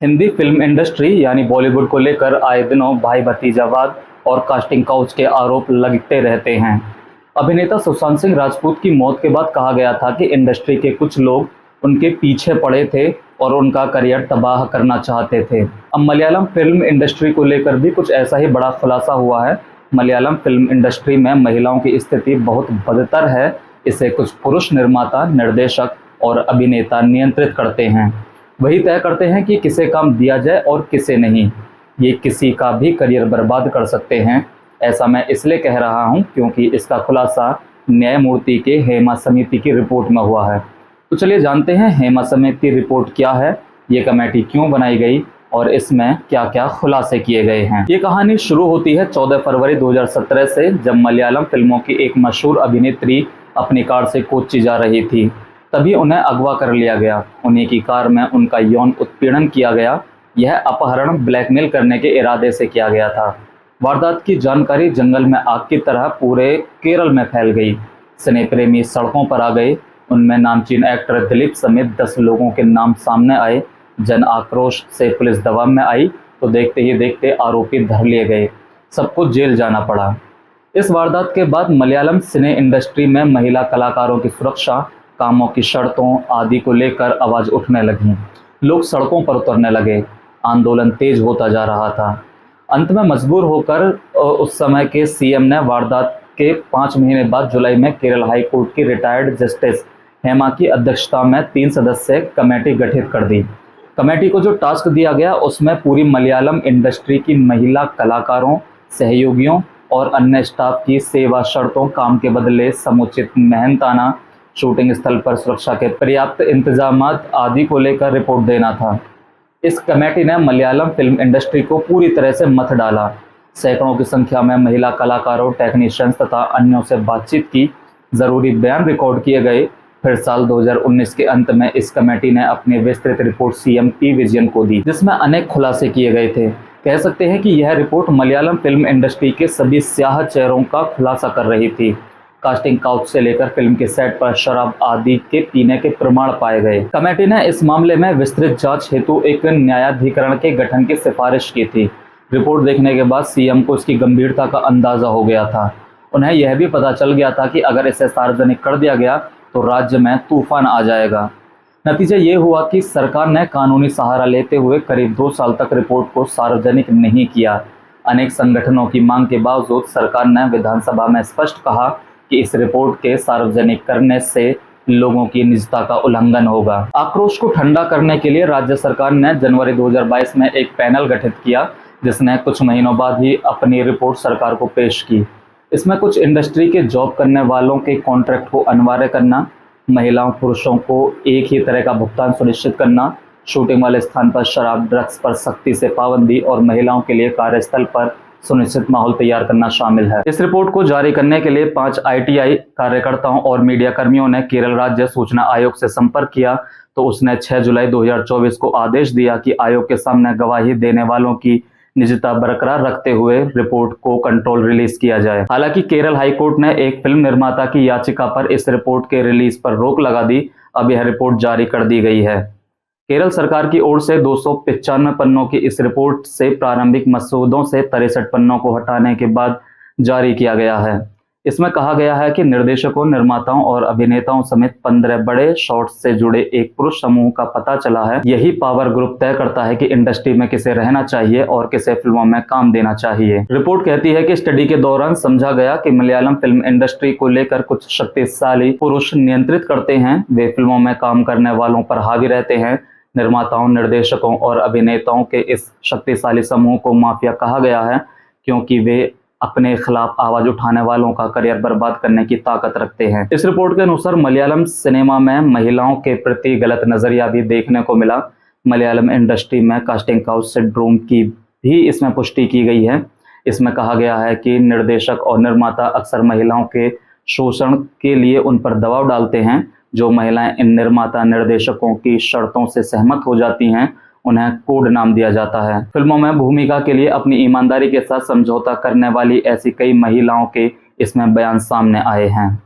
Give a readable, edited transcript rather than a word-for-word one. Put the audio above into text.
Hindi film industry यानी बॉलीवुड को लेकर आए दिनों भाई भतीजावाद और कास्टिंग काउच के आरोप लगते रहते हैं। अभिनेता सुशांत सिंह राजपूत की मौत के बाद कहा गया था कि इंडस्ट्री के कुछ लोग उनके पीछे पड़े थे और उनका करियर तबाह करना चाहते थे। अब मलयालम फिल्म इंडस्ट्री को लेकर भी कुछ ऐसा ही बड़ा खुलासा हुआ है। मलयालम फिल्म इंडस्ट्री में महिलाओं की स्थिति बहुत बदतर है। इसे कुछ पुरुष निर्माता, निर्देशक और अभिनेता नियंत्रित करते हैं। वही तय करते हैं कि किसे काम दिया जाए और किसे नहीं। ये किसी का भी करियर बर्बाद कर सकते हैं। ऐसा मैं इसलिए कह रहा हूं क्योंकि इसका खुलासा न्यायमूर्ति के हेमा समिति की रिपोर्ट में हुआ है। तो चलिए जानते हैं हेमा समिति रिपोर्ट क्या है, ये कमेटी क्यों बनाई गई और इसमें क्या क्या खुलासे किए गए हैं। ये कहानी शुरू होती है 14 फरवरी 2017 से, जब मलयालम फिल्मों की एक मशहूर अभिनेत्री अपनी कार से कोच्चि जा रही थी। तभी उन्हें अगवा कर लिया गया। उन्हीं की कार में उनका यौन उत्पीड़न किया गया। यह अपहरण ब्लैकमेल करने के इरादे से किया गया था। वारदात की जानकारी जंगल में आग की तरह पूरे केरल में फैल गई। सिने प्रेमी सड़कों पर आ गए। उनमें नामचीन एक्टर दिलीप समेत 10 लोगों के नाम सामने आए। जन आक्रोश से पुलिस दबाव में आई तो देखते ही देखते आरोपी धर लिए गए। सबको जेल जाना पड़ा। इस वारदात के बाद मलयालम सिने इंडस्ट्री में महिला कलाकारों की सुरक्षा, कामों की शर्तों आदि को लेकर आवाज उठने लगी। लोग सड़कों पर उतरने लगे। आंदोलन तेज होता जा रहा था। अंत में मजबूर होकर उस समय के सीएम ने वारदात के 5 महीने बाद जुलाई में केरल हाई कोर्ट की रिटायर्ड जस्टिस हेमा की अध्यक्षता में 3 सदस्यीय कमेटी गठित कर दी। कमेटी को जो टास्क दिया गया उसमें पूरी मलयालम इंडस्ट्री की महिला कलाकारों, सहयोगियों और अन्य स्टाफ की सेवा शर्तों, काम के बदले समुचित मेहनताना, शूटिंग स्थल पर सुरक्षा के पर्याप्त इंतजाम आदि को लेकर रिपोर्ट देना था। इस कमेटी ने मलयालम फिल्म इंडस्ट्री को पूरी तरह से मथ डाला। सैकड़ों की संख्या में महिला कलाकारों, टेक्नीशियंस तथा अन्यों से बातचीत की। जरूरी बयान रिकॉर्ड किए गए। फिर साल 2019 के अंत में इस कमेटी ने अपनी विस्तृत रिपोर्ट सीएम पी विजयन को दी, जिसमें अनेक खुलासे किए गए थे। कह सकते हैं कि यह रिपोर्ट मलयालम फिल्म इंडस्ट्री के सभी स्याह चेहरों का खुलासा कर रही थी। कास्टिंग काउच से लेकर फिल्म के सेट पर शराब आदि के पीने के प्रमाण पाए गए। कमेटी ने इस मामले में विस्तृत जांच हेतु एक न्यायाधिकरण के गठन की सिफारिश की थी। रिपोर्ट देखने के बाद सीएम को इसकी गंभीरता का अंदाजा हो गया था। उन्हें यह भी पता चल गया था कि अगर इसे सार्वजनिक कर दिया गया तो राज्य में तूफान आ जाएगा। नतीजा ये हुआ कि सरकार ने कानूनी सहारा लेते हुए करीब 2 साल तक रिपोर्ट को सार्वजनिक नहीं किया। अनेक संगठनों की मांग के बावजूद सरकार ने विधानसभा में स्पष्ट कहा कि इस रिपोर्ट के सार्वजनिक करने से लोगों की निजता का उल्लंघन होगा। आक्रोश को ठंडा करने के लिए राज्य सरकार ने जनवरी 2022 में एक पैनल गठित किया, जिसने कुछ महीनों बाद ही अपनी रिपोर्ट सरकार को पेश की। इसमें कुछ इंडस्ट्री के जॉब करने वालों के कॉन्ट्रैक्ट को अनिवार्य करना, महिलाओं पुरुषों को एक ही तरह का भुगतान सुनिश्चित करना, शूटिंग वाले स्थान पर शराब, ड्रग्स पर सख्ती से पाबंदी और महिलाओं के लिए कार्यस्थल पर सुनिश्चित माहौल तैयार करना शामिल है। इस रिपोर्ट को जारी करने के लिए 5 आईटीआई कार्यकर्ताओं और मीडिया कर्मियों ने केरल राज्य सूचना आयोग से संपर्क किया तो उसने 6 जुलाई 2024 को आदेश दिया कि आयोग के सामने गवाही देने वालों की निजता बरकरार रखते हुए रिपोर्ट को कंट्रोल रिलीज किया जाए। हालांकि केरल हाईकोर्ट ने एक फिल्म निर्माता की याचिका पर इस रिपोर्ट के रिलीज पर रोक लगा दी। अब यह रिपोर्ट जारी कर दी गई है। केरल सरकार की ओर से 295 पन्नों की इस रिपोर्ट से प्रारंभिक मसूदों से 63 पन्नों को हटाने के बाद जारी किया गया है। इसमें कहा गया है कि निर्देशकों, निर्माताओं और अभिनेताओं समेत 15 बड़े शॉट्स से जुड़े एक पुरुष समूह का पता चला है। यही पावर ग्रुप तय करता है कि इंडस्ट्री में किसे रहना चाहिए और किसे फिल्मों में काम देना चाहिए। रिपोर्ट कहती है कि स्टडी के दौरान समझा गया कि मलयालम फिल्म इंडस्ट्री को लेकर कुछ शक्तिशाली पुरुष नियंत्रित करते हैं। वे फिल्मों में काम करने वालों पर हावी रहते हैं। निर्माताओं, निर्देशकों और अभिनेताओं के इस शक्तिशाली समूह को माफिया कहा गया है क्योंकि वे अपने खिलाफ आवाज उठाने वालों का करियर बर्बाद करने की ताकत रखते हैं। इस रिपोर्ट के अनुसार मलयालम सिनेमा में महिलाओं के प्रति गलत नजरिया भी देखने को मिला। मलयालम इंडस्ट्री में कास्टिंग काउच सिंड्रोम की भी इसमें पुष्टि की गई है। इसमें कहा गया है कि निर्देशक और निर्माता अक्सर महिलाओं के शोषण के लिए उन पर दबाव डालते हैं। जो महिलाएं इन निर्माता, निर्देशकों की शर्तों से सहमत हो जाती हैं उन्हें कोड नाम दिया जाता है। फिल्मों में भूमिका के लिए अपनी ईमानदारी के साथ समझौता करने वाली ऐसी कई महिलाओं के इसमें बयान सामने आए हैं।